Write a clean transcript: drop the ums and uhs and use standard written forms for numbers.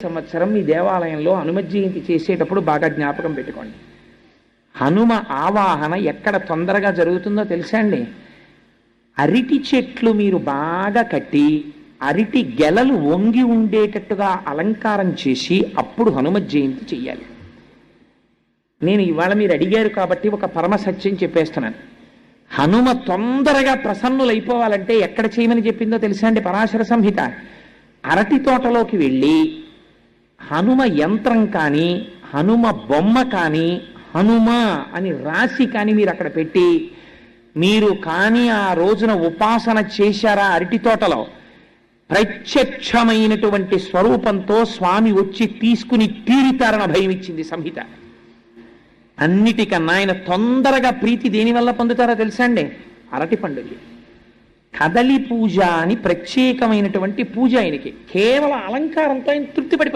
సంవత్సరం మీ దేవాలయంలో హనుమ జయంతి చేసేటప్పుడు బాగా జ్ఞాపకం పెట్టుకోండి. హనుమ ఆవాహన ఎక్కడ తొందరగా జరుగుతుందో తెలుసా అండి? అరటి చెట్లు మీరు బాగా కట్టి అరటి గెలలు వంగి ఉండేటట్టుగా అలంకారం చేసి అప్పుడు హనుమ జయంతి చెయ్యాలి. నేను ఇవాళ మీరు అడిగారు కాబట్టి ఒక పరమ సత్యం చెప్పేస్తున్నాను. హనుమ తొందరగా ప్రసన్నులైపోవాలంటే ఎక్కడ చేయమని చెప్పిందో తెలుసా అండి? పరాశర సంహిత. అరటి తోటలోకి వెళ్ళి హనుమ యంత్రం కానీ హనుమ బొమ్మ కానీ హనుమ అని రాసి కానీ మీరు అక్కడ పెట్టి మీరు కానీ ఆ రోజున ఉపాసన చేశారా అరటి తోటలో, ప్రత్యక్షమైనటువంటి స్వరూపంతో స్వామి వచ్చి తీసుకుని తీరుతారని భయం ఇచ్చింది సంహిత. అన్నిటికన్నా ఆయన తొందరగా ప్రీతి దేనివల్ల పొందుతారో తెలుసా అండి? అరటి పండుగ. కదలి పూజ అని ప్రత్యేకమైనటువంటి పూజ ఆయనకి. కేవలం అలంకారంతో ఆయన తృప్తి పడి